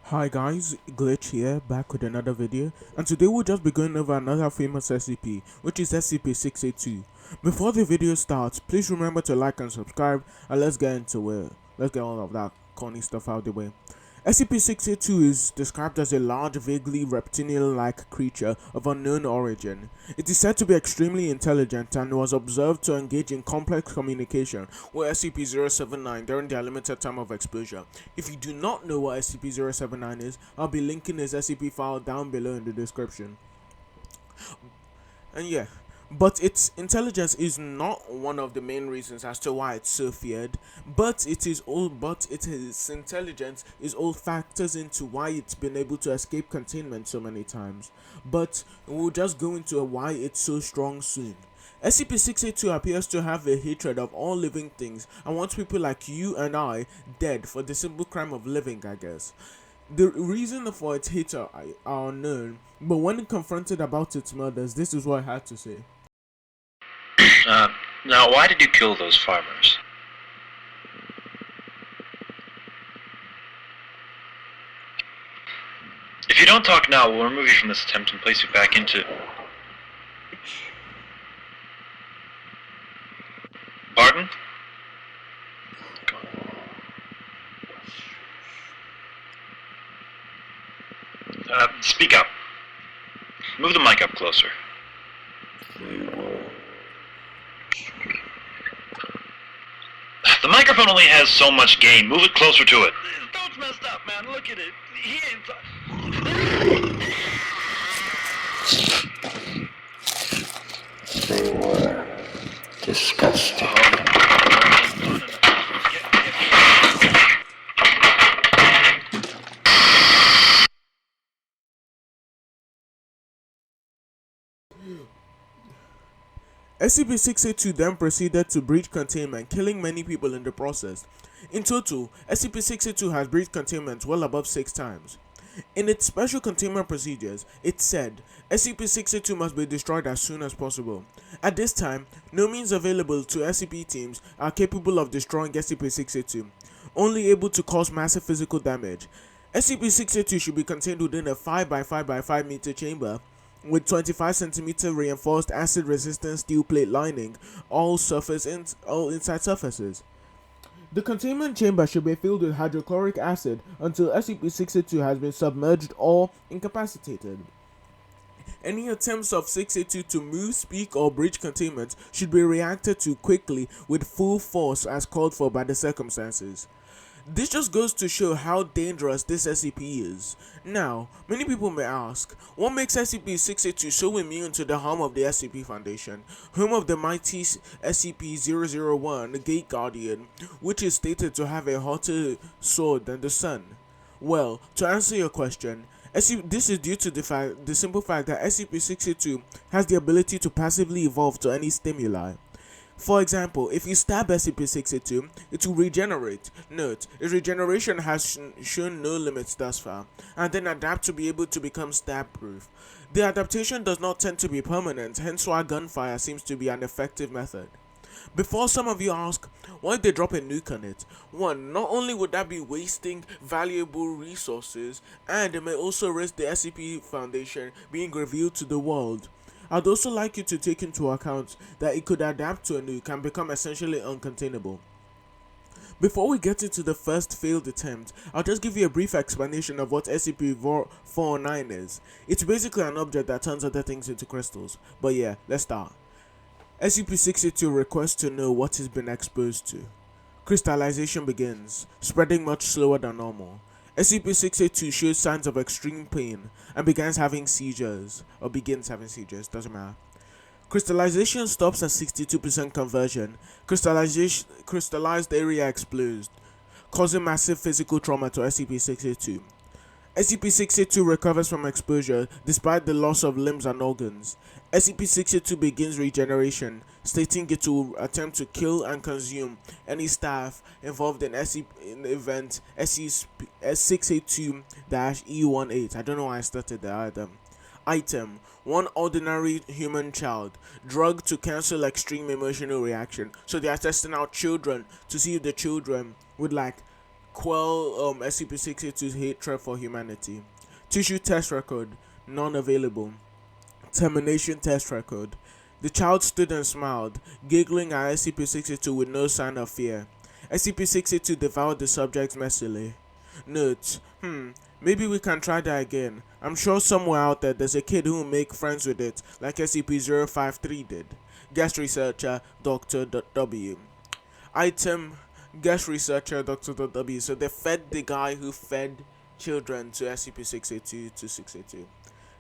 Hi guys, Glitch here, back with another video, and today we'll just be going over another famous SCP, which is SCP-682. Before the video starts, please remember to like and subscribe, and let's get into it. Let's get all of that corny stuff out of the way. SCP-682 is described as a large, vaguely reptilian-like creature of unknown origin. It is said to be extremely intelligent and was observed to engage in complex communication with SCP-079 during their limited time of exposure. If you do not know what SCP-079 is, I'll be linking his SCP file down below in the description. And yeah, but its intelligence is not one of the main reasons as to why it's so feared. But its intelligence is all factors into why it's been able to escape containment so many times. But we'll just go into why it's so strong soon. SCP-682 appears to have a hatred of all living things and wants people like you and I dead for the simple crime of living, I guess. The reason for its hate are unknown, but when confronted about its murders, this is what it had to say. Now why did you kill those farmers? If you don't talk now, we'll remove you from this attempt and place you back into... Pardon? Speak up. Move the mic up closer. The microphone only has so much gain. Move it closer to it. Don't messed up, man. Look at it. He ain't... They were disgusting. SCP-682 then proceeded to breach containment, killing many people in the process. In total, SCP-682 has breached containment well above 6 times. In its special containment procedures, it said SCP-682 must be destroyed as soon as possible. At this time, no means available to SCP teams are capable of destroying SCP-682, only able to cause massive physical damage. SCP-682 should be contained within a 5 by 5 by 5 meter chamber with 25 cm reinforced acid resistant steel plate lining all inside surfaces. The containment chamber should be filled with hydrochloric acid until SCP-682 has been submerged or incapacitated. Any attempts of 682 to move, speak, or breach containment should be reacted to quickly with full force as called for by the circumstances. This just goes to show how dangerous this SCP is. Now, many people may ask, what makes SCP-682 so immune to the harm of the SCP Foundation, home of the mighty SCP-001, the Gate Guardian, which is stated to have a hotter sword than the sun? Well, to answer your question, this is due to the simple fact that SCP-682 has the ability to passively evolve to any stimuli. For example, if you stab SCP-682, it will regenerate. Note, its regeneration has shown no limits thus far, and then adapt to be able to become stab-proof. The adaptation does not tend to be permanent, hence why gunfire seems to be an effective method. Before some of you ask, why they drop a nuke on it? 1. Not only would that be wasting valuable resources, and it may also risk the SCP Foundation being revealed to the world. I'd also like you to take into account that it could adapt to a nuke and become essentially uncontainable. Before we get into the first failed attempt, I'll just give you a brief explanation of what SCP-409 is. It's basically an object that turns other things into crystals. But yeah, let's start. SCP-682 requests to know what it's been exposed to. Crystallization begins, spreading much slower than normal. SCP-682 shows signs of extreme pain and begins having seizures, doesn't matter. Crystallization stops at 62% conversion. Crystallized area explodes, causing massive physical trauma to SCP-682. SCP-682 recovers from exposure despite the loss of limbs and organs. SCP-682 begins regeneration, stating it will attempt to kill and consume any staff involved in the event SCP-682-E18. I don't know why I started that item. One ordinary human child. Drug to cancel extreme emotional reaction. So they are testing out children to see if the children would quell SCP-682's hatred for humanity. Tissue test record, non-available. Termination test record. The child stood and smiled, giggling at SCP-682 with no sign of fear. SCP-682 devoured the subject messily. Note, maybe we can try that again. I'm sure somewhere out there there's a kid who will make friends with it, like SCP-053 did. Guest researcher, Dr. W. Item, guest researcher, Dr. W. So they fed the guy who fed children to SCP-682 to 682.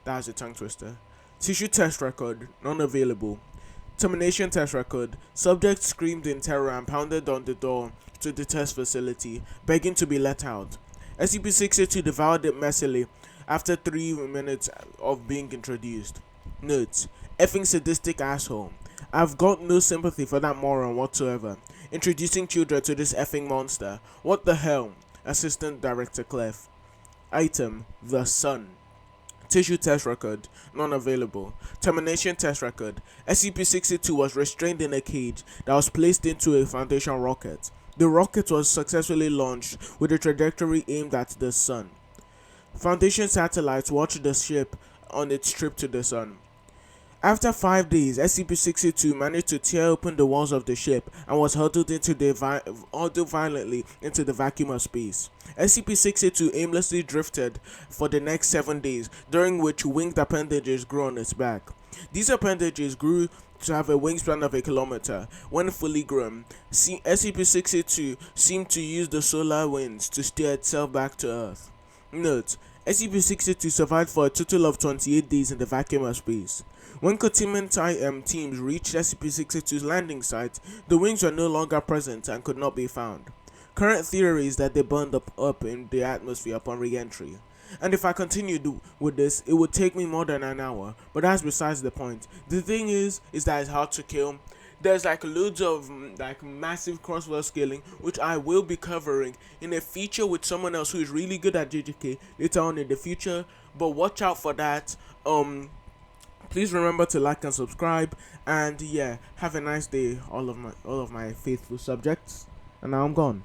That was a tongue twister. Tissue test record, non-available. Termination test record. Subject screamed in terror and pounded on the door to the test facility, begging to be let out. SCP-682 devoured it messily after 3 minutes of being introduced. Note, effing sadistic asshole. I've got no sympathy for that moron whatsoever. Introducing children to this effing monster. What the hell? Assistant Director Clef. Item, the sun. Tissue test record, non-available. Termination test record. SCP-682 was restrained in a cage that was placed into a Foundation rocket. The rocket was successfully launched with a trajectory aimed at the sun. Foundation satellites watched the ship on its trip to the sun. After 5 days, SCP-682 managed to tear open the walls of the ship and was hurtled violently into the vacuum of space. SCP-682 aimlessly drifted for the next 7 days, during which winged appendages grew on its back. These appendages grew to have a wingspan of a kilometer. When fully grown, SCP-682 seemed to use the solar winds to steer itself back to Earth. Note, SCP-682 survived for a total of 28 days in the vacuum of space. When containment teams reached SCP-682's landing site, the wings were no longer present and could not be found. Current theory is that they burned up in the atmosphere upon re-entry. And if I continued with this, it would take me more than an hour, but that's besides the point. The thing is that it's hard to kill. There's loads of massive crossword scaling, which I will be covering in a feature with someone else who is really good at JJK later on in the future, but watch out for that. Please remember to like and subscribe, and yeah, have a nice day, all of my faithful subjects. And now I'm gone.